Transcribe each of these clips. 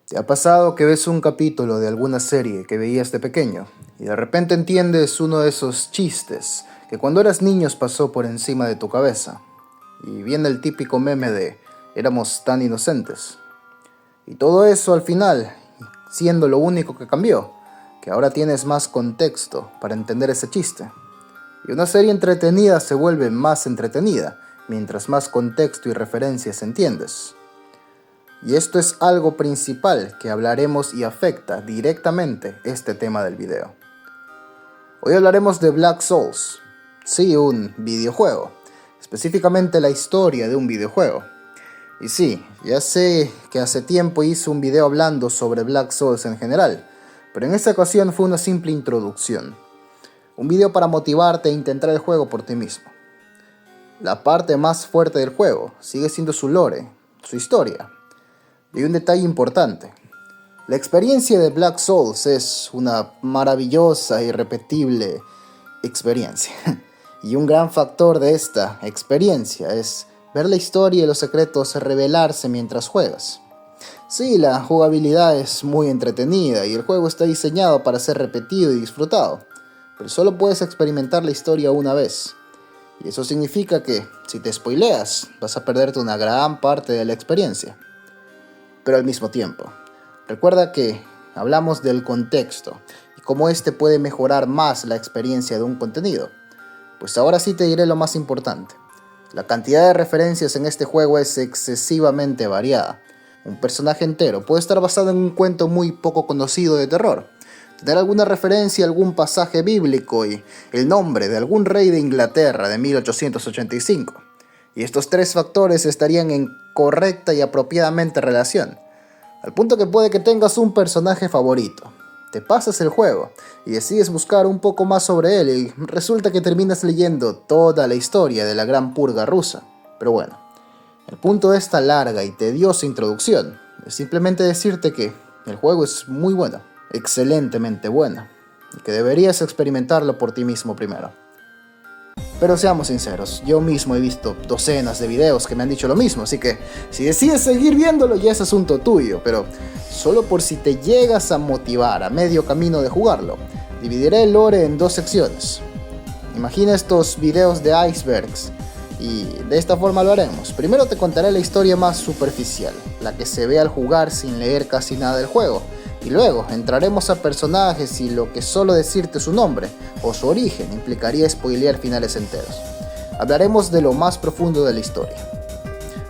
¿Te ha pasado que ves un capítulo de alguna serie que veías de pequeño y de repente entiendes uno de esos chistes que cuando eras niño pasó por encima de tu cabeza? Y viene el típico meme de éramos tan inocentes. Y todo eso al final, siendo lo único que cambió, que ahora tienes más contexto para entender ese chiste. Y una serie entretenida se vuelve más entretenida mientras más contexto y referencias entiendes. Y esto es algo principal que hablaremos y afecta directamente este tema del video. Hoy hablaremos de Black Souls, sí, un videojuego, específicamente la historia de un videojuego. Y sí, ya sé que hace tiempo hice un video hablando sobre Black Souls en general, pero en esta ocasión fue una simple introducción. Un video para motivarte a intentar el juego por ti mismo. La parte más fuerte del juego sigue siendo su lore, su historia. Y un detalle importante, la experiencia de Black Souls es una maravillosa e irrepetible experiencia. Y un gran factor de esta experiencia es ver la historia y los secretos revelarse mientras juegas. Sí, la jugabilidad es muy entretenida y el juego está diseñado para ser repetido y disfrutado, pero solo puedes experimentar la historia una vez. Y eso significa que, si te spoileas, vas a perderte una gran parte de la experiencia. Pero al mismo tiempo, recuerda que hablamos del contexto y cómo este puede mejorar más la experiencia de un contenido. Pues ahora sí te diré lo más importante. La cantidad de referencias en este juego es excesivamente variada. Un personaje entero puede estar basado en un cuento muy poco conocido de terror, tener alguna referencia a algún pasaje bíblico y el nombre de algún rey de Inglaterra de 1885. Y estos tres factores estarían en correcta y apropiadamente relación, al punto que puede que tengas un personaje favorito. Te pasas el juego y decides buscar un poco más sobre él y resulta que terminas leyendo toda la historia de la gran purga rusa. Pero bueno, el punto de esta larga y tediosa introducción es simplemente decirte que el juego es muy bueno, excelentemente bueno, y que deberías experimentarlo por ti mismo primero. Pero seamos sinceros, yo mismo he visto docenas de videos que me han dicho lo mismo, así que si decides seguir viéndolo ya es asunto tuyo, pero solo por si te llegas a motivar a medio camino de jugarlo, dividiré el lore en dos secciones. Imagina estos videos de icebergs y de esta forma lo haremos. Primero te contaré la historia más superficial, la que se ve al jugar sin leer casi nada del juego. Y luego entraremos a personajes y lo que solo decirte su nombre o su origen implicaría spoilear finales enteros. Hablaremos de lo más profundo de la historia.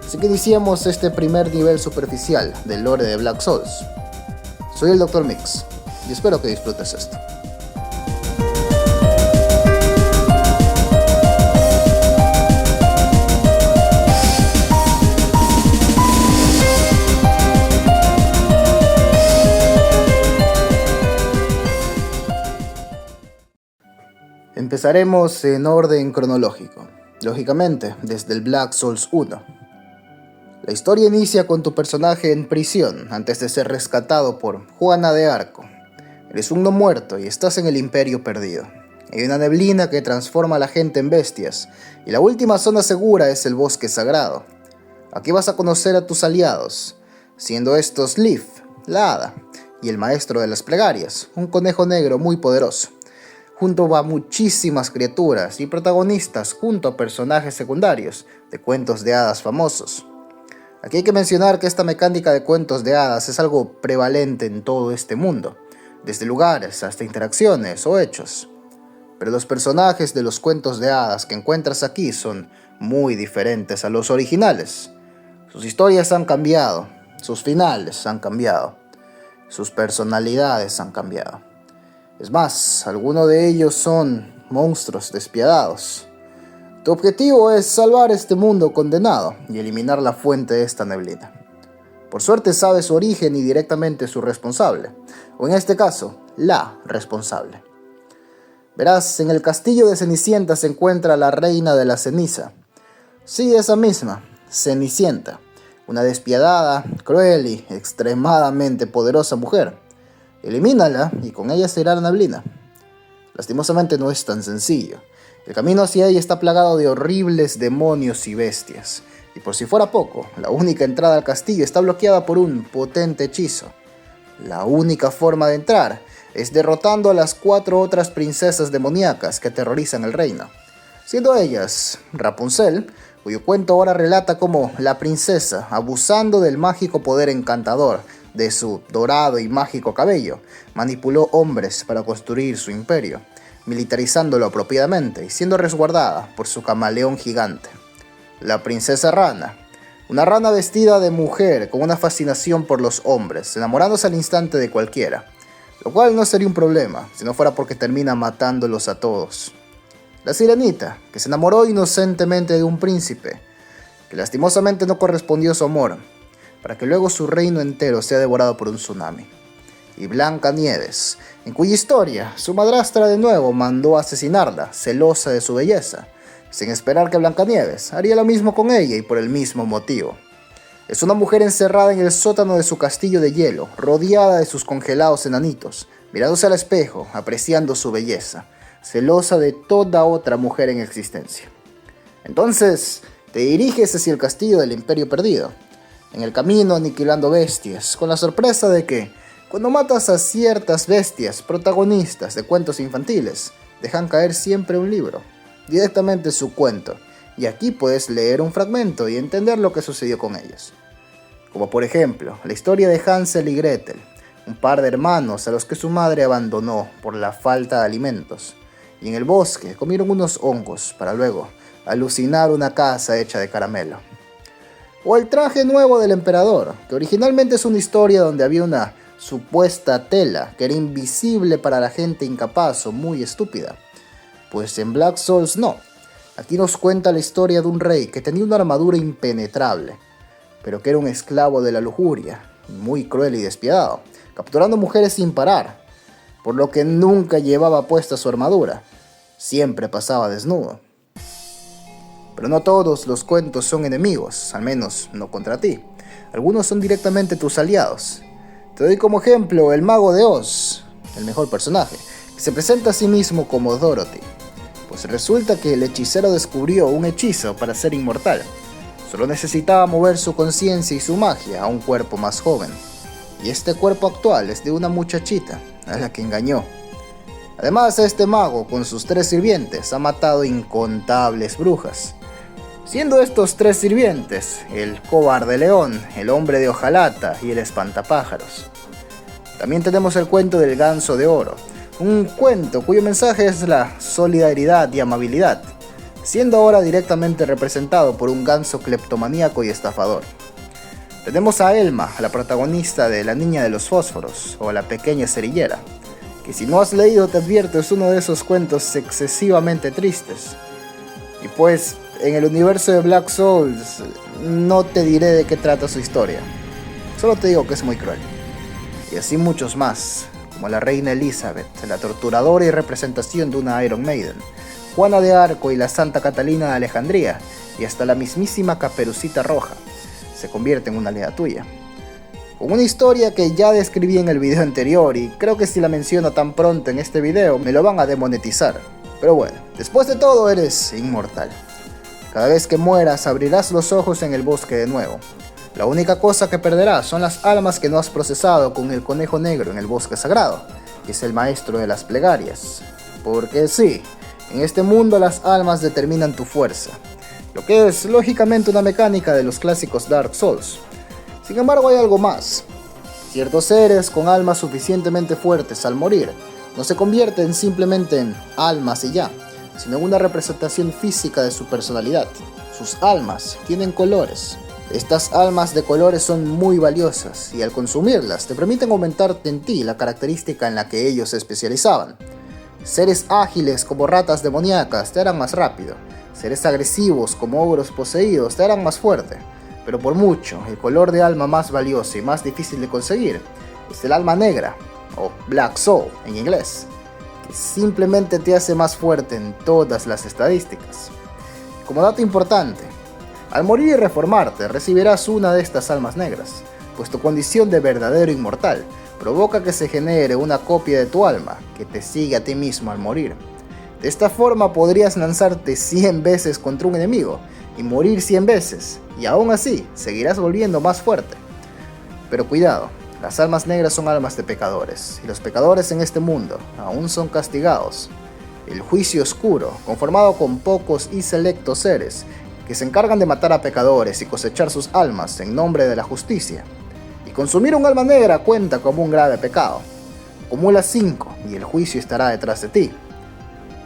Así que iniciemos este primer nivel superficial del lore de Black Souls. Soy el Dr. Mix y espero que disfrutes esto. Empezaremos en orden cronológico, lógicamente desde el Black Souls 1. La historia inicia con tu personaje en prisión antes de ser rescatado por Juana de Arco. Eres un no muerto y estás en el Imperio Perdido. Hay una neblina que transforma a la gente en bestias y la última zona segura es el Bosque Sagrado. Aquí vas a conocer a tus aliados, siendo estos Leaf, la hada, y el maestro de las plegarias, un conejo negro muy poderoso. Junto a muchísimas criaturas y protagonistas junto a personajes secundarios de cuentos de hadas famosos. Aquí hay que mencionar que esta mecánica de cuentos de hadas es algo prevalente en todo este mundo, desde lugares hasta interacciones o hechos. Pero los personajes de los cuentos de hadas que encuentras aquí son muy diferentes a los originales. Sus historias han cambiado, sus finales han cambiado, sus personalidades han cambiado. Es más, algunos de ellos son monstruos despiadados. Tu objetivo es salvar este mundo condenado y eliminar la fuente de esta neblina. Por suerte sabes su origen y directamente su responsable, o en este caso, la responsable. Verás, en el castillo de Cenicienta se encuentra la reina de la ceniza. Sí, esa misma, Cenicienta, una despiadada, cruel y extremadamente poderosa mujer. Elimínala y con ella se irá la neblina. Lastimosamente no es tan sencillo. El camino hacia ella está plagado de horribles demonios y bestias. Y por si fuera poco, la única entrada al castillo está bloqueada por un potente hechizo. La única forma de entrar es derrotando a las 4 otras princesas demoníacas que aterrorizan el reino, siendo ellas Rapunzel, cuyo cuento ahora relata cómo la princesa, abusando del mágico poder encantador de su dorado y mágico cabello, manipuló hombres para construir su imperio, militarizándolo apropiadamente y siendo resguardada por su camaleón gigante. La princesa rana, una rana vestida de mujer con una fascinación por los hombres, enamorándose al instante de cualquiera, lo cual no sería un problema si no fuera porque termina matándolos a todos. La sirenita, que se enamoró inocentemente de un príncipe, que lastimosamente no correspondió a su amor, para que luego su reino entero sea devorado por un tsunami. Y Blancanieves, en cuya historia su madrastra de nuevo mandó a asesinarla, celosa de su belleza, sin esperar que Blancanieves haría lo mismo con ella y por el mismo motivo. Es una mujer encerrada en el sótano de su castillo de hielo, rodeada de sus congelados enanitos, mirándose al espejo, apreciando su belleza, celosa de toda otra mujer en existencia. Entonces, te diriges hacia el castillo del Imperio Perdido, en el camino aniquilando bestias, con la sorpresa de que, cuando matas a ciertas bestias protagonistas de cuentos infantiles, dejan caer siempre un libro, directamente su cuento, y aquí puedes leer un fragmento y entender lo que sucedió con ellos. Como por ejemplo, la historia de Hansel y Gretel, un par de hermanos a los que su madre abandonó por la falta de alimentos, y en el bosque comieron unos hongos para luego alucinar una casa hecha de caramelo. O el traje nuevo del emperador, que originalmente es una historia donde había una supuesta tela que era invisible para la gente incapaz o muy estúpida. Pues en Black Souls no. Aquí nos cuenta la historia de un rey que tenía una armadura impenetrable, pero que era un esclavo de la lujuria, muy cruel y despiadado, capturando mujeres sin parar, por lo que nunca llevaba puesta su armadura, siempre pasaba desnudo. Pero no todos los cuentos son enemigos, al menos no contra ti. Algunos son directamente tus aliados. Te doy como ejemplo el Mago de Oz, el mejor personaje, que se presenta a sí mismo como Dorothy. Pues resulta que el hechicero descubrió un hechizo para ser inmortal. Solo necesitaba mover su conciencia y su magia a un cuerpo más joven. Y este cuerpo actual es de una muchachita, a la que engañó. Además, este mago, con sus 3 sirvientes, ha matado incontables brujas. Siendo estos 3 sirvientes, el cobarde león, el hombre de hojalata y el espantapájaros. También tenemos el cuento del ganso de oro, un cuento cuyo mensaje es la solidaridad y amabilidad, siendo ahora directamente representado por un ganso cleptomaníaco y estafador. Tenemos a Elma, la protagonista de La Niña de los Fósforos, o La Pequeña Cerillera, que si no has leído te advierto es uno de esos cuentos excesivamente tristes. Y pues, en el universo de Black Souls, no te diré de qué trata su historia, solo te digo que es muy cruel. Y así muchos más, como la reina Elizabeth, la torturadora y representación de una Iron Maiden, Juana de Arco y la Santa Catalina de Alejandría, y hasta la mismísima Caperucita Roja, se convierte en una aliada tuya. Con una historia que ya describí en el video anterior y creo que si la menciono tan pronto en este video me lo van a demonetizar. Pero bueno, después de todo eres inmortal. Cada vez que mueras abrirás los ojos en el bosque de nuevo. La única cosa que perderás son las almas que no has procesado con el conejo negro en el bosque sagrado, que es el maestro de las plegarias. Porque sí, en este mundo las almas determinan tu fuerza, lo que es lógicamente una mecánica de los clásicos Dark Souls. Sin embargo, hay algo más. Ciertos seres con almas suficientemente fuertes al morir no se convierten simplemente en almas y ya, sino en una representación física de su personalidad. Sus almas tienen colores. Estas almas de colores son muy valiosas y al consumirlas te permiten aumentar en ti la característica en la que ellos se especializaban. Seres ágiles como ratas demoníacas te harán más rápido. Seres agresivos como ogros poseídos te harán más fuerte. Pero por mucho, el color de alma más valioso y más difícil de conseguir es el alma negra, o Black Soul en inglés, que simplemente te hace más fuerte en todas las estadísticas. Como dato importante, al morir y reformarte recibirás una de estas almas negras, pues tu condición de verdadero inmortal provoca que se genere una copia de tu alma que te sigue a ti mismo al morir. De esta forma podrías lanzarte 100 veces contra un enemigo y morir 100 veces, y aún así seguirás volviendo más fuerte. Pero cuidado, Las almas negras son almas de pecadores, y los pecadores en este mundo aún son castigados. El juicio oscuro, conformado con pocos y selectos seres, que se encargan de matar a pecadores y cosechar sus almas en nombre de la justicia. Y consumir un alma negra cuenta como un grave pecado. Acumula 5 y el juicio estará detrás de ti.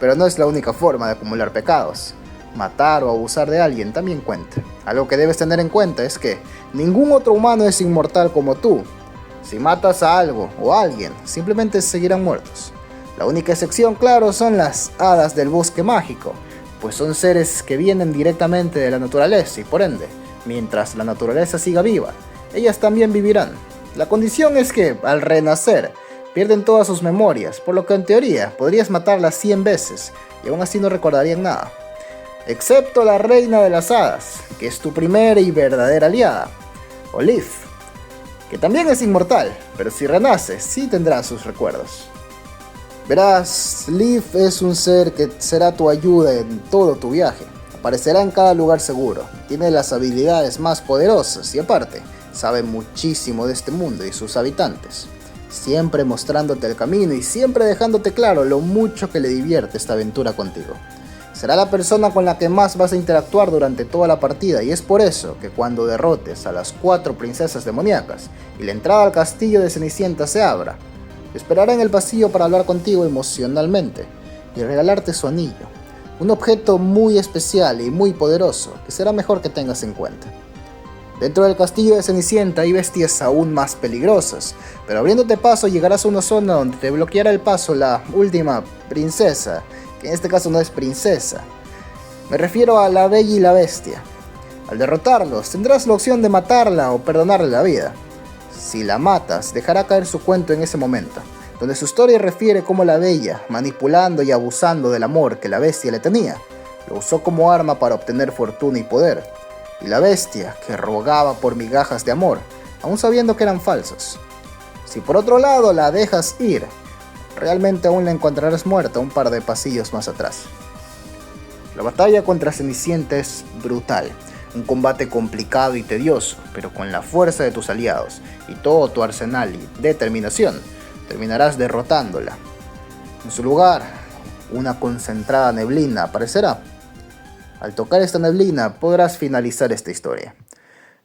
Pero no es la única forma de acumular pecados. Matar o abusar de alguien también cuenta. Algo que debes tener en cuenta es que ningún otro humano es inmortal como tú. Si matas a algo o a alguien, simplemente seguirán muertos. La única excepción, claro, son las hadas del bosque mágico, pues son seres que vienen directamente de la naturaleza y por ende, mientras la naturaleza siga viva, ellas también vivirán. La condición es que, al renacer, pierden todas sus memorias, por lo que en teoría podrías matarlas 100 veces y aún así no recordarían nada. Excepto la reina de las hadas, que es tu primera y verdadera aliada, Olive, que también es inmortal, pero si renace, sí tendrá sus recuerdos. Verás, Liv es un ser que será tu ayuda en todo tu viaje. Aparecerá en cada lugar seguro, tiene las habilidades más poderosas y aparte, sabe muchísimo de este mundo y sus habitantes. Siempre mostrándote el camino y siempre dejándote claro lo mucho que le divierte esta aventura contigo. Será la persona con la que más vas a interactuar durante toda la partida y es por eso que cuando derrotes a las 4 princesas demoníacas y la entrada al castillo de Cenicienta se abra, esperará en el pasillo para hablar contigo emocionalmente y regalarte su anillo, un objeto muy especial y muy poderoso que será mejor que tengas en cuenta. Dentro del castillo de Cenicienta hay bestias aún más peligrosas, pero abriéndote paso llegarás a una zona donde te bloqueará el paso la última princesa, que en este caso no es princesa. Me refiero a la Bella y la Bestia. Al derrotarlos tendrás la opción de matarla o perdonarle la vida. Si la matas, dejará caer su cuento en ese momento, donde su historia refiere cómo la Bella, manipulando y abusando del amor que la Bestia le tenía, lo usó como arma para obtener fortuna y poder, y la Bestia, que rogaba por migajas de amor, aún sabiendo que eran falsos. Si por otro lado la dejas ir, realmente aún la encontrarás muerta un par de pasillos más atrás. La batalla contra Cenicienta es brutal. Un combate complicado y tedioso, pero con la fuerza de tus aliados y todo tu arsenal y determinación, terminarás derrotándola. En su lugar, una concentrada neblina aparecerá. Al tocar esta neblina podrás finalizar esta historia.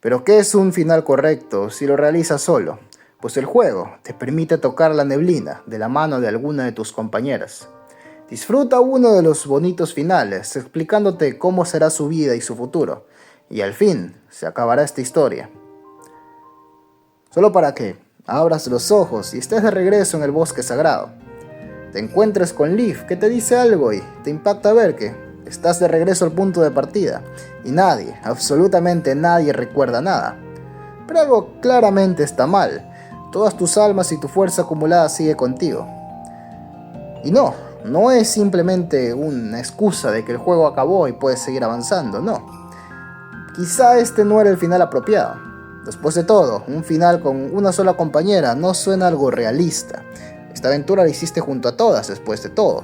Pero ¿qué es un final correcto si lo realizas solo? Pues el juego te permite tocar la neblina de la mano de alguna de tus compañeras. Disfruta uno de los bonitos finales, explicándote cómo será su vida y su futuro. Y al fin, se acabará esta historia. Solo para que abras los ojos y estés de regreso en el bosque sagrado. Te encuentres con Liv, que te dice algo y te impacta ver que estás de regreso al punto de partida. Y nadie, absolutamente nadie recuerda nada. Pero algo claramente está mal. Todas tus almas y tu fuerza acumulada sigue contigo. Y no es simplemente una excusa de que el juego acabó y puedes seguir avanzando, no. Quizá este no era el final apropiado. Después de todo, un final con una sola compañera no suena algo realista. Esta aventura la hiciste junto a todas después de todo.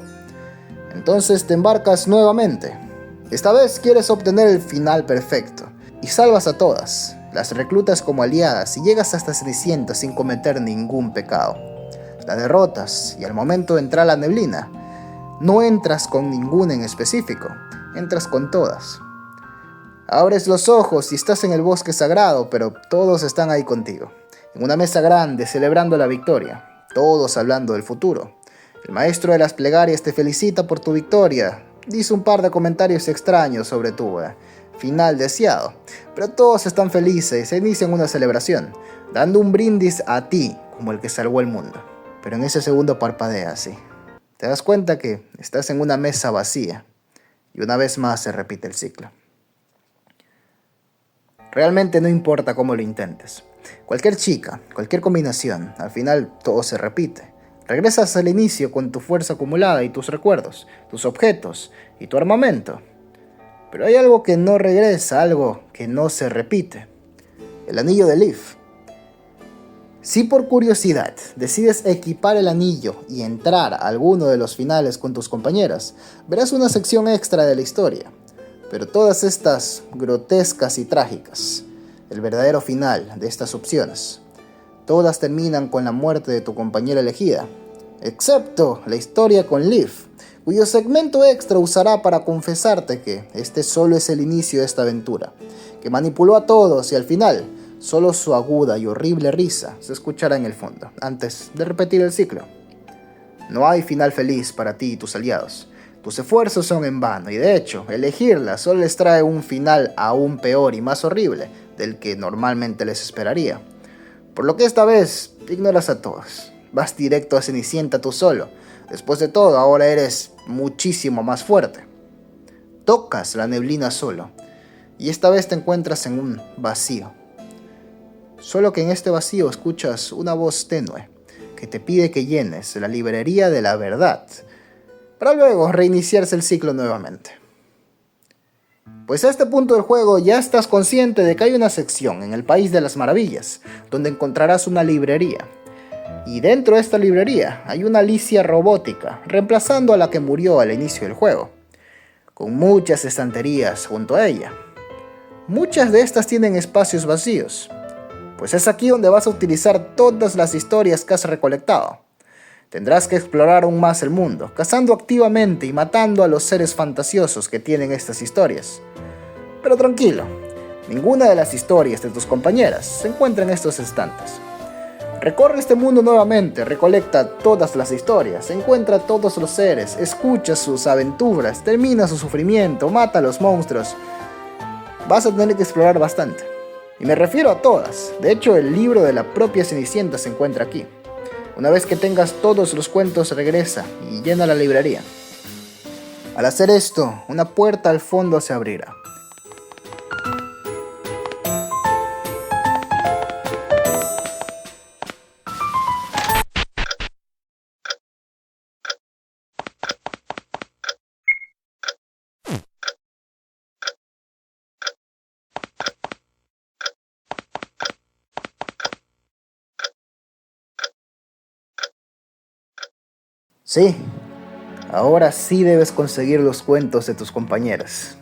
Entonces te embarcas nuevamente. Esta vez quieres obtener el final perfecto y salvas a todas. Las reclutas como aliadas y llegas hasta Cenicienta sin cometer ningún pecado. La derrotas y al momento de entrar a la neblina, no entras con ninguna en específico, entras con todas. Abres los ojos y estás en el bosque sagrado, pero todos están ahí contigo. En una mesa grande, celebrando la victoria, todos hablando del futuro. El maestro de las plegarias te felicita por tu victoria. Dice un par de comentarios extraños sobre tu final deseado, pero todos están felices y se inician una celebración, dando un brindis a ti como el que salvó el mundo. Pero en ese segundo parpadeas, sí. Te das cuenta que estás en una mesa vacía y una vez más se repite el ciclo. Realmente no importa cómo lo intentes. Cualquier chica, cualquier combinación, al final todo se repite. Regresas al inicio con tu fuerza acumulada y tus recuerdos, tus objetos y tu armamento. Pero hay algo que no regresa, algo que no se repite. El anillo de Liv. Si por curiosidad decides equipar el anillo y entrar a alguno de los finales con tus compañeras, verás una sección extra de la historia. Pero todas estas grotescas y trágicas, el verdadero final de estas opciones, Todas terminan con la muerte de tu compañera elegida, excepto la historia con Liv, cuyo segmento extra usará para confesarte que este solo es el inicio de esta aventura, que manipuló a todos y al final solo su aguda y horrible risa se escuchará en el fondo, antes de repetir el ciclo. No hay final feliz para ti y tus aliados. Tus esfuerzos son en vano y de hecho, elegirla solo les trae un final aún peor y más horrible del que normalmente les esperaría. Por lo que esta vez ignoras a todos. Vas directo a Cenicienta tú solo. Después de todo, ahora eres muchísimo más fuerte. Tocas la neblina solo y esta vez te encuentras en un vacío. Solo que en este vacío escuchas una voz tenue que te pide que llenes la librería de la verdad para luego reiniciarse el ciclo nuevamente. Pues a este punto del juego ya estás consciente de que hay una sección en el País de las Maravillas donde encontrarás una librería. Y dentro de esta librería hay una Alicia robótica, reemplazando a la que murió al inicio del juego, con muchas estanterías junto a ella. Muchas de estas tienen espacios vacíos, pues es aquí donde vas a utilizar todas las historias que has recolectado. Tendrás que explorar aún más el mundo, cazando activamente y matando a los seres fantasiosos que tienen estas historias. Pero tranquilo, ninguna de las historias de tus compañeras se encuentra en estos estantes. Recorre este mundo nuevamente, recolecta todas las historias, encuentra a todos los seres, escucha sus aventuras, termina su sufrimiento, mata a los monstruos. Vas a tener que explorar bastante. Y me refiero a todas. De hecho, el libro de la propia Cenicienta se encuentra aquí. Una vez que tengas todos los cuentos, regresa y llena la librería. Al hacer esto, una puerta al fondo se abrirá. Sí, ahora sí debes conseguir los cuentos de tus compañeras.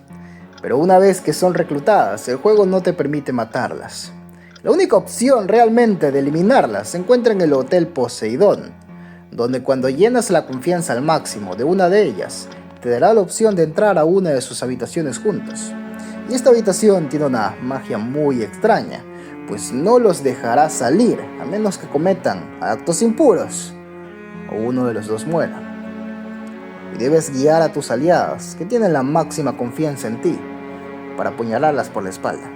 Pero una vez que son reclutadas, el juego no te permite matarlas. La única opción realmente de eliminarlas se encuentra en el Hotel Poseidón, donde cuando llenas la confianza al máximo de una de ellas, te dará la opción de entrar a una de sus habitaciones juntos. Y esta habitación tiene una magia muy extraña, pues no los dejará salir a menos que cometan actos impuros o uno de los dos muera. Y debes guiar a tus aliadas, que tienen la máxima confianza en ti, para apuñalarlas por la espalda.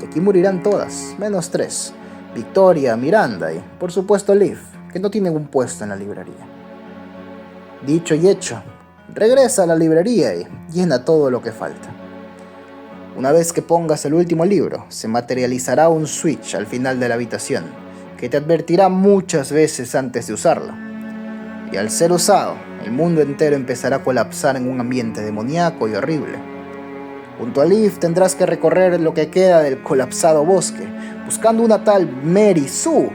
Y aquí morirán todas, menos 3, Victoria, Miranda y, por supuesto, Liv, que no tienen un puesto en la librería. Dicho y hecho, regresa a la librería y llena todo lo que falta. Una vez que pongas el último libro, se materializará un switch al final de la habitación, que te advertirá muchas veces antes de usarlo. Y al ser usado, el mundo entero empezará a colapsar en un ambiente demoníaco y horrible. Junto a Liv tendrás que recorrer lo que queda del colapsado bosque, buscando una tal Mary Sue,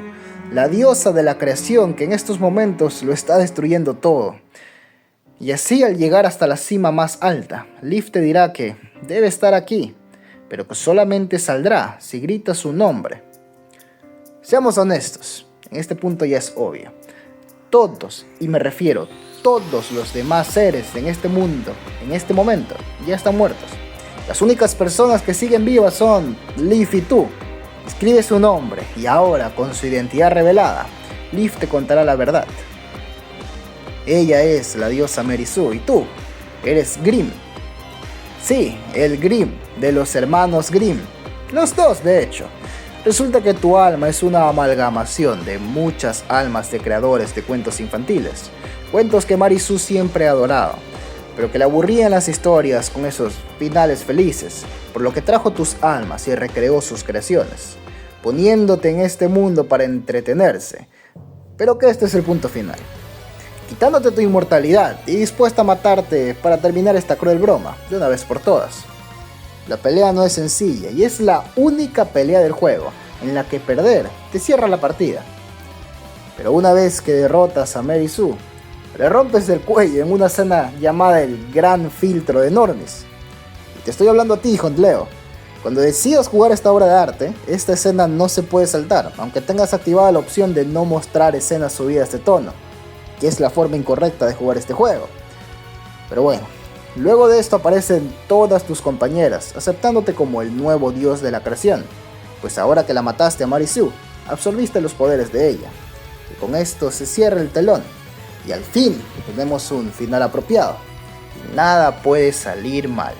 la diosa de la creación que en estos momentos lo está destruyendo todo. Y así al llegar hasta la cima más alta, Liv te dirá que debe estar aquí, pero que solamente saldrá si gritas su nombre. Seamos honestos, en este punto ya es obvio. Todos, y me refiero todos los demás seres en este mundo, en este momento, ya están muertos. Las únicas personas que siguen vivas son Liv y tú. Escribe su nombre y ahora, con su identidad revelada, Liv te contará la verdad. Ella es la diosa Mary Sue y tú eres Grimm. Sí, el Grimm de los hermanos Grimm. Los dos, de hecho. Resulta que tu alma es una amalgamación de muchas almas de creadores de cuentos infantiles. Cuentos que Mary Sue siempre ha adorado, pero que le aburrían las historias con esos finales felices, por lo que trajo tus almas y recreó sus creaciones, poniéndote en este mundo para entretenerse. Pero que este es el punto final. Quitándote tu inmortalidad y dispuesta a matarte para terminar esta cruel broma, de una vez por todas. La pelea no es sencilla y es la única pelea del juego en la que perder te cierra la partida. Pero una vez que derrotas a Mary Sue, le rompes el cuello en una escena llamada el Gran Filtro de Normis. Y te estoy hablando a ti, Hunt Leo. Cuando decidas jugar esta obra de arte, esta escena no se puede saltar, aunque tengas activada la opción de no mostrar escenas subidas de tono, que es la forma incorrecta de jugar este juego. Pero bueno, luego de esto aparecen todas tus compañeras, aceptándote como el nuevo dios de la creación, pues ahora que la mataste a Marisu, absorbiste los poderes de ella. Y con esto se cierra el telón, y al fin tenemos un final apropiado, y nada puede salir mal.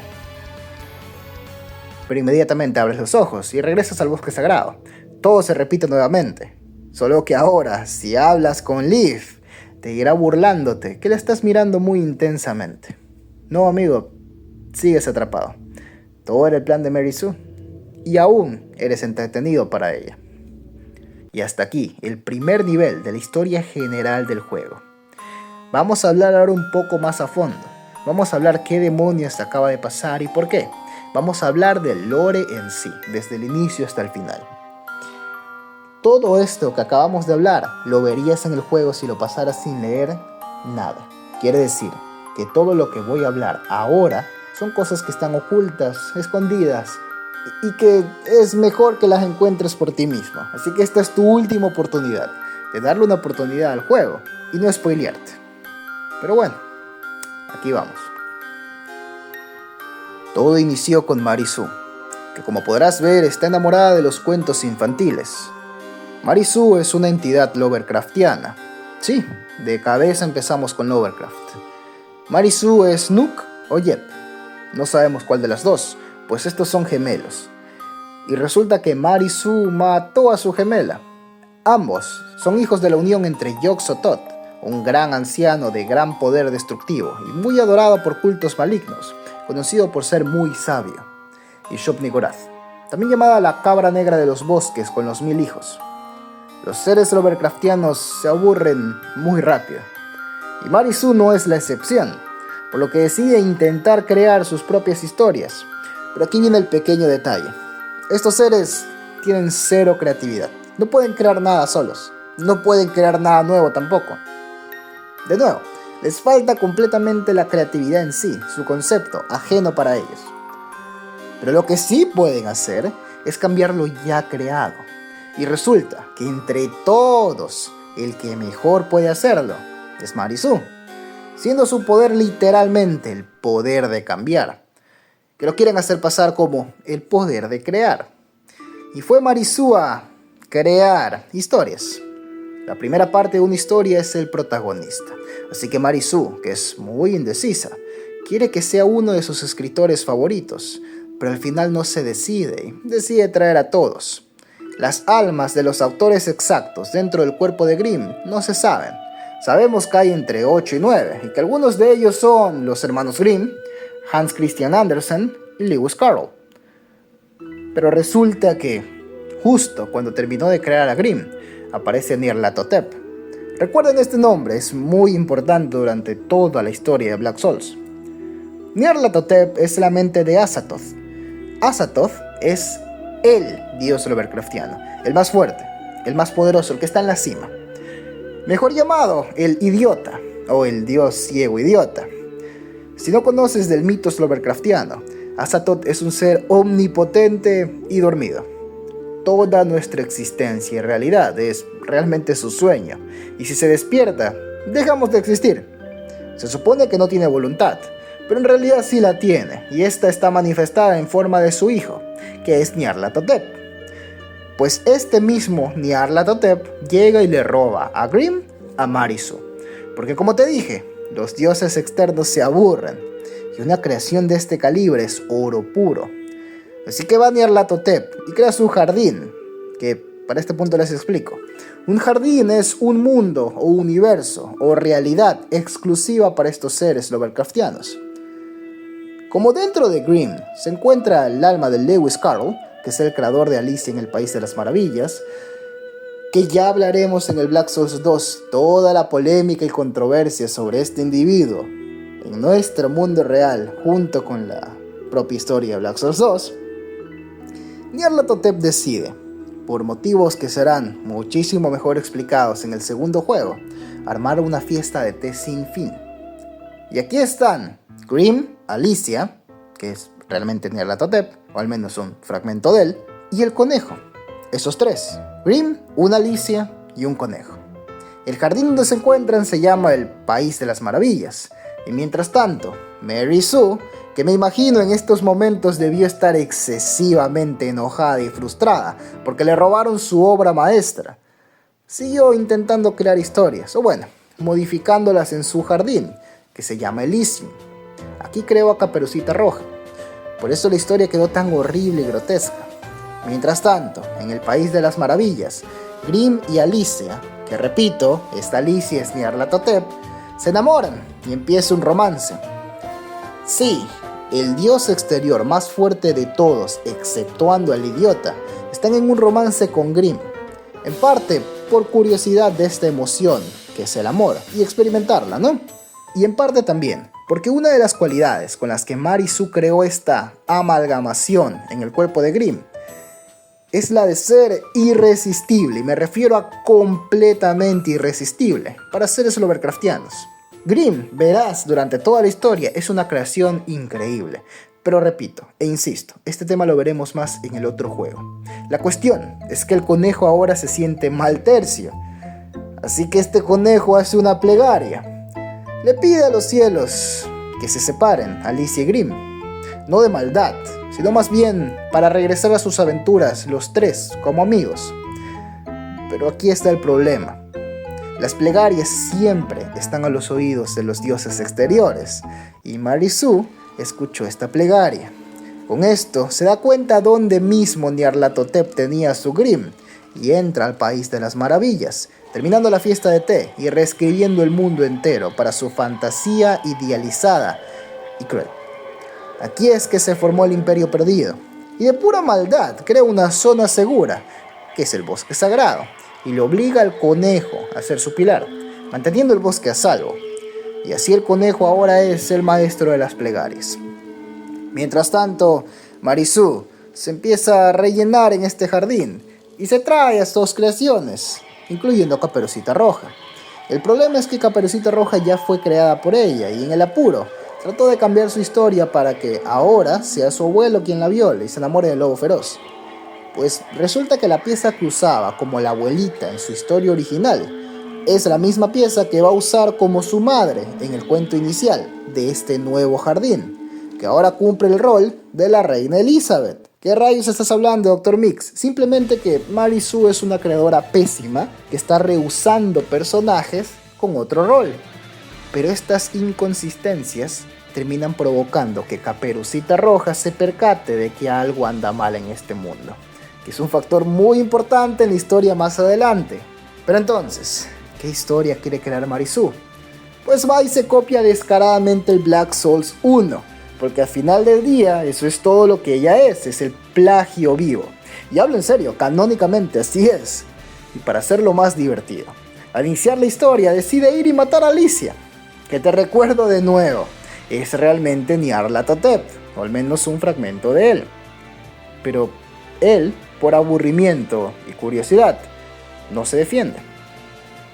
Pero inmediatamente abres los ojos y regresas al bosque sagrado. Todo se repite nuevamente. Solo que ahora, si hablas con Leaf, te irá burlándote que la estás mirando muy intensamente. No, amigo, sigues atrapado. Todo era el plan de Marisu y aún eres entretenido para ella. Y hasta aquí, el primer nivel de la historia general del juego. Vamos a hablar ahora un poco más a fondo. Vamos a hablar qué demonios acaba de pasar y por qué. Vamos a hablar del lore en sí, desde el inicio hasta el final. Todo esto que acabamos de hablar, lo verías en el juego si lo pasaras sin leer nada. Quiere decir que todo lo que voy a hablar ahora son cosas que están ocultas, escondidas, y que es mejor que las encuentres por ti mismo. Así que esta es tu última oportunidad, de darle una oportunidad al juego y no spoilearte. Pero bueno, aquí vamos. Todo inició con Marisu, que como podrás ver está enamorada de los cuentos infantiles. Marisu es una entidad Lovecraftiana. Sí, de cabeza empezamos con Lovecraft. Marisu es Nook o Jep. No sabemos cuál de las dos, pues estos son gemelos. Y resulta que Marisu mató a su gemela. Ambos son hijos de la unión entre Yog-Sothoth, un gran anciano de gran poder destructivo y muy adorado por cultos malignos, conocido por ser muy sabio, y Shub-Niggurath, también llamada la cabra negra de los bosques con los 1000 hijos. Los seres Lovecraftianos se aburren muy rápido, y Marisu no es la excepción, por lo que decide intentar crear sus propias historias. Pero aquí viene el pequeño detalle. Estos seres tienen cero creatividad, no pueden crear nada solos, no pueden crear nada nuevo tampoco. De nuevo, les falta completamente la creatividad en sí, su concepto, ajeno para ellos. Pero lo que sí pueden hacer es cambiar lo ya creado. Y resulta que entre todos, el que mejor puede hacerlo es Marisu, siendo su poder literalmente el poder de cambiar, que lo quieren hacer pasar como el poder de crear. Y fue Marisu a crear historias. La primera parte de una historia es el protagonista, así que Marisu, que es muy indecisa, quiere que sea uno de sus escritores favoritos, pero al final no se decide y decide traer a todos. Las almas de los autores exactos dentro del cuerpo de Grimm no se saben. Sabemos que hay entre 8 y 9, y que algunos de ellos son los hermanos Grimm, Hans Christian Andersen y Lewis Carroll. Pero resulta que, justo cuando terminó de crear a Grimm, aparece Nyarlathotep. Recuerden este nombre, es muy importante durante toda la historia de Black Souls. Nyarlathotep es la mente de Azathoth. Azathoth es el dios Lovecraftiano, el más fuerte, el más poderoso, el que está en la cima. Mejor llamado el idiota, o el dios ciego idiota. Si no conoces del mitos Lovecraftiano, Azathoth es un ser omnipotente y dormido. Toda nuestra existencia y realidad es realmente su sueño, y si se despierta, dejamos de existir. Se supone que no tiene voluntad, pero en realidad sí la tiene, y esta está manifestada en forma de su hijo, que es Nyarlathotep. Pues este mismo Nyarlathotep llega y le roba a Grimm a Marisu, porque como te dije, los dioses externos se aburren, y una creación de este calibre es oro puro. Así que va Nyarlathotep y crea su jardín, que para este punto les explico. Un jardín es un mundo o universo o realidad exclusiva para estos seres Lovecraftianos. Como dentro de Grimm se encuentra el alma de Lewis Carroll, que es el creador de Alicia en el País de las Maravillas, que ya hablaremos en el Black Souls 2, toda la polémica y controversia sobre este individuo en nuestro mundo real, junto con la propia historia de Black Souls 2, Nyarlathotep decide, por motivos que serán muchísimo mejor explicados en el segundo juego, armar una fiesta de té sin fin. Y aquí están Grimm, Alicia, que es realmente Nyarlathotep, o al menos un fragmento de él, y el conejo. Esos tres, Grimm, una Alicia y un conejo. El jardín donde se encuentran se llama el País de las Maravillas, y mientras tanto, Mary Sue, que me imagino en estos momentos debió estar excesivamente enojada y frustrada porque le robaron su obra maestra, siguió intentando crear historias, o bueno, modificándolas en su jardín, que se llama Elysium. Aquí creó a Caperucita Roja, por eso la historia quedó tan horrible y grotesca. Mientras tanto, en el País de las Maravillas, Grimm y Alicia, que repito, esta Alicia es Nyarlathotep, se enamoran y empieza un romance. Sí, el dios exterior más fuerte de todos, exceptuando al idiota, están en un romance con Grimm, en parte por curiosidad de esta emoción, que es el amor, y experimentarla, ¿no? Y en parte también, porque una de las cualidades con las que Mary Sue creó esta amalgamación en el cuerpo de Grimm es la de ser irresistible, y me refiero a completamente irresistible, para seres Lovecraftianos. Grimm, verás, durante toda la historia es una creación increíble, pero repito e insisto, este tema lo veremos más en el otro juego. La cuestión es que el conejo ahora se siente mal tercio, así que este conejo hace una plegaria. Le pide a los cielos que se separen, Alicia y Grimm, no de maldad, sino más bien para regresar a sus aventuras los tres como amigos. Pero aquí está el problema. Las plegarias siempre están a los oídos de los dioses exteriores, y Mary Sue escuchó esta plegaria. Con esto se da cuenta dónde mismo Nyarlathotep tenía su Grimm, y entra al País de las Maravillas, terminando la fiesta de té y reescribiendo el mundo entero para su fantasía idealizada y cruel. Aquí es que se formó el Imperio Perdido, y de pura maldad crea una zona segura, que es el Bosque Sagrado, y le obliga al conejo a ser su pilar, manteniendo el bosque a salvo. Y así el conejo ahora es el maestro de las plegarias. Mientras tanto, Mary Sue se empieza a rellenar en este jardín, y se trae a sus creaciones, incluyendo a Caperucita Roja. El problema es que Caperucita Roja ya fue creada por ella, y en el apuro trató de cambiar su historia para que ahora sea su abuelo quien la viole y se enamore del lobo feroz. Pues resulta que la pieza que usaba como la abuelita en su historia original es la misma pieza que va a usar como su madre en el cuento inicial de este nuevo jardín, que ahora cumple el rol de la reina Elizabeth. ¿Qué rayos estás hablando, Dr. Mix? Simplemente que Mary Sue es una creadora pésima que está rehusando personajes con otro rol. Pero estas inconsistencias terminan provocando que Caperucita Roja se percate de que algo anda mal en este mundo, que es un factor muy importante en la historia más adelante. Pero entonces, ¿qué historia quiere crear Mary Sue? Pues va y se copia descaradamente el Black Souls 1, porque al final del día eso es todo lo que ella es el plagio vivo. Y hablo en serio, canónicamente así es. Y para hacerlo más divertido, al iniciar la historia decide ir y matar a Alicia, que te recuerdo de nuevo, es realmente Nyarlathotep, o al menos un fragmento de él. Pero él, por aburrimiento y curiosidad, no se defiende.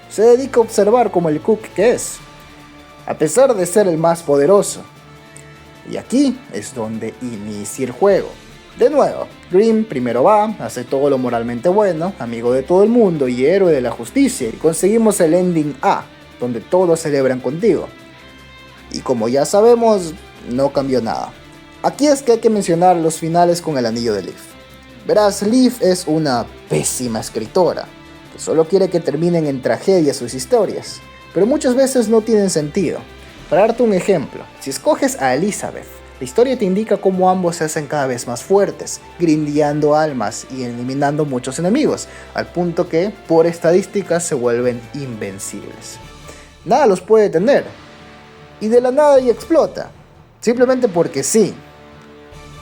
Se dedica a observar como el cook que es, a pesar de ser el más poderoso. Y aquí es donde inicia el juego. De nuevo, Grimm primero va, hace todo lo moralmente bueno, amigo de todo el mundo y héroe de la justicia, y conseguimos el ending A, donde todos celebran contigo. Y como ya sabemos, no cambió nada. Aquí es que hay que mencionar los finales con el anillo de Leaf. Verás, Leaf es una pésima escritora, que solo quiere que terminen en tragedia sus historias, pero muchas veces no tienen sentido. Para darte un ejemplo, si escoges a Elizabeth, la historia te indica cómo ambos se hacen cada vez más fuertes, grindeando almas y eliminando muchos enemigos, al punto que, por estadísticas, se vuelven invencibles. Nada los puede detener, y de la nada y explota, simplemente porque sí.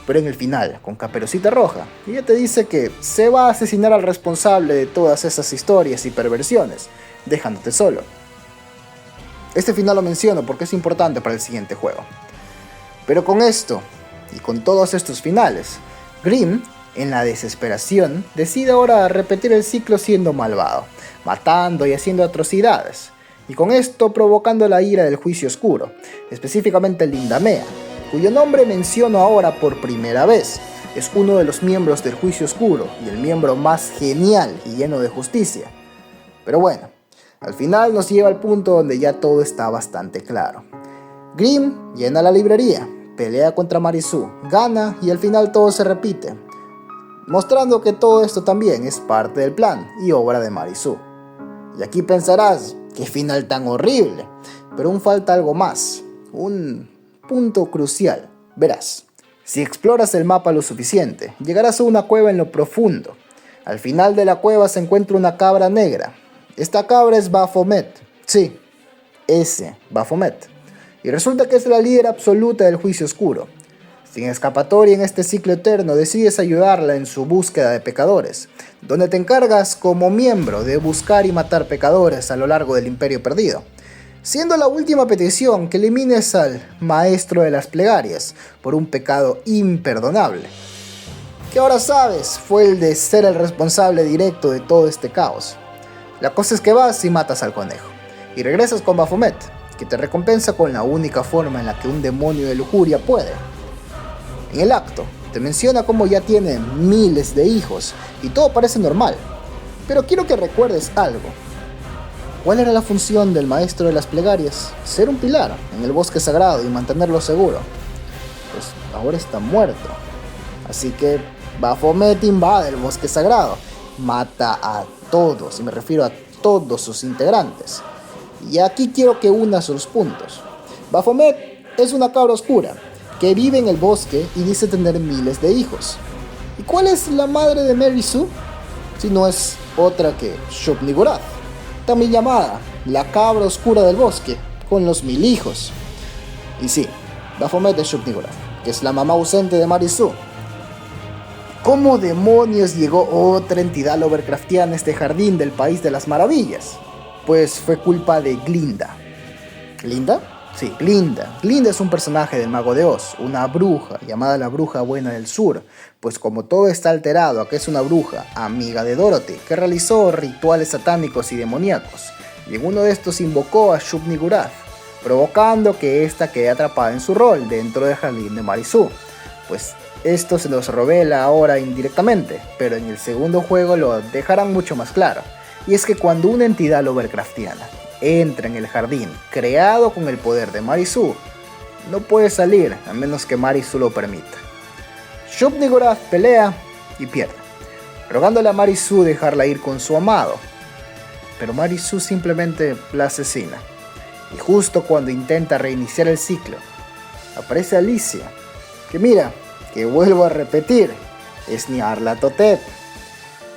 Pero en el final, con Caperucita Roja, ella te dice que se va a asesinar al responsable de todas esas historias y perversiones, dejándote solo. Este final lo menciono porque es importante para el siguiente juego. Pero con esto, y con todos estos finales, Grimm, en la desesperación, decide ahora repetir el ciclo siendo malvado, matando y haciendo atrocidades, y con esto provocando la ira del juicio oscuro, específicamente el Lindamea, cuyo nombre menciono ahora por primera vez, es uno de los miembros del Juicio Oscuro y el miembro más genial y lleno de justicia. Pero bueno, al final nos lleva al punto donde ya todo está bastante claro. Grimm llena la librería, pelea contra Marisú, gana y al final todo se repite, mostrando que todo esto también es parte del plan y obra de Marisú. Y aquí pensarás, qué final tan horrible, pero aún falta algo más, un punto crucial. Verás, si exploras el mapa lo suficiente, llegarás a una cueva en lo profundo. Al final de la cueva se encuentra una cabra negra. Esta cabra es Baphomet, sí, ese Baphomet. Y resulta que es la líder absoluta del Juicio Oscuro. Sin escapatoria en este ciclo eterno, decides ayudarla en su búsqueda de pecadores, donde te encargas como miembro de buscar y matar pecadores a lo largo del Imperio Perdido, siendo la última petición que elimines al Maestro de las Plegarias por un pecado imperdonable, que ahora sabes fue el de ser el responsable directo de todo este caos. La cosa es que vas y matas al conejo, y regresas con Baphomet, que te recompensa con la única forma en la que un demonio de lujuria puede. En el acto, te menciona cómo ya tiene miles de hijos y todo parece normal. Pero quiero que recuerdes algo. ¿Cuál era la función del Maestro de las Plegarias? Ser un pilar en el bosque sagrado y mantenerlo seguro. Pues ahora está muerto. Así que Baphomet invade el bosque sagrado, mata a todos, y me refiero a todos sus integrantes. Y aquí quiero que unas los puntos. Baphomet es una cabra oscura que vive en el bosque y dice tener miles de hijos. ¿Y cuál es la madre de Marisú? Si no es otra que Shub-Niggurath, también llamada la cabra oscura del bosque, con los 1000 hijos. Y sí, Baphomet es Shub-Niggurath, que es la mamá ausente de Marisú. ¿Cómo demonios llegó otra entidad Lovecraftiana a este jardín del País de las Maravillas? Pues fue culpa de Glinda. ¿Glinda? Sí, Glinda. Glinda es un personaje del Mago de Oz, una bruja llamada la Bruja Buena del Sur, pues como todo está alterado, aquí es una bruja, amiga de Dorothy, que realizó rituales satánicos y demoníacos, y en uno de estos invocó a Shub-Niggurath, provocando que ésta quede atrapada en su rol dentro del jardín de Marisú. Pues esto se nos revela ahora indirectamente, pero en el segundo juego lo dejarán mucho más claro, y es que cuando una entidad Lovecraftiana entra en el jardín creado con el poder de Marisú, no puede salir a menos que Marisú lo permita. Shub-Niggurath pelea y pierde, rogándole a Marisú dejarla ir con su amado, pero Marisú simplemente la asesina. Y justo cuando intenta reiniciar el ciclo, aparece Alicia, que mira, que vuelvo a repetir, es Nyarlathotep,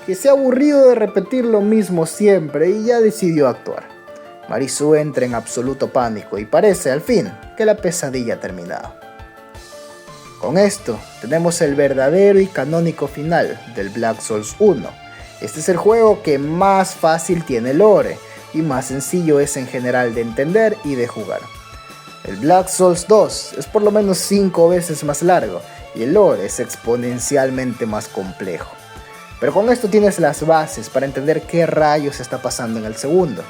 que se ha aburrido de repetir lo mismo siempre y ya decidió actuar. Marisú entra en absoluto pánico y parece al fin que la pesadilla ha terminado. Con esto tenemos el verdadero y canónico final del Black Souls 1. Este es el juego que más fácil tiene lore y más sencillo es en general de entender y de jugar. El Black Souls 2 es por lo menos 5 veces más largo y el lore es exponencialmente más complejo. Pero con esto tienes las bases para entender qué rayos está pasando en el segundo,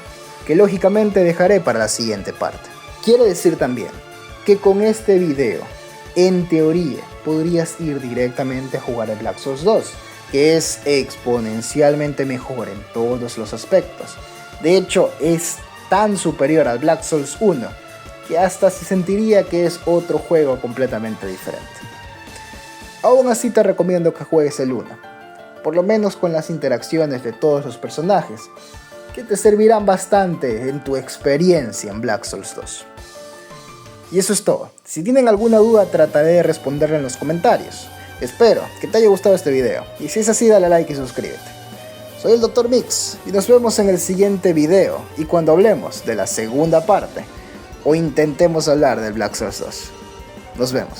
que lógicamente dejaré para la siguiente parte. Quiero decir también que con este video, en teoría, podrías ir directamente a jugar el Black Souls 2, que es exponencialmente mejor en todos los aspectos. De hecho, es tan superior al Black Souls 1, que hasta se sentiría que es otro juego completamente diferente. Aún así te recomiendo que juegues el 1, por lo menos con las interacciones de todos los personajes, que te servirán bastante en tu experiencia en Black Souls 2. Y eso es todo. Si tienen alguna duda trataré de responderla en los comentarios. Espero que te haya gustado este video, y si es así dale like y suscríbete. Soy el Dr. Mix, y nos vemos en el siguiente video, y cuando hablemos de la segunda parte, o intentemos hablar del Black Souls 2. Nos vemos.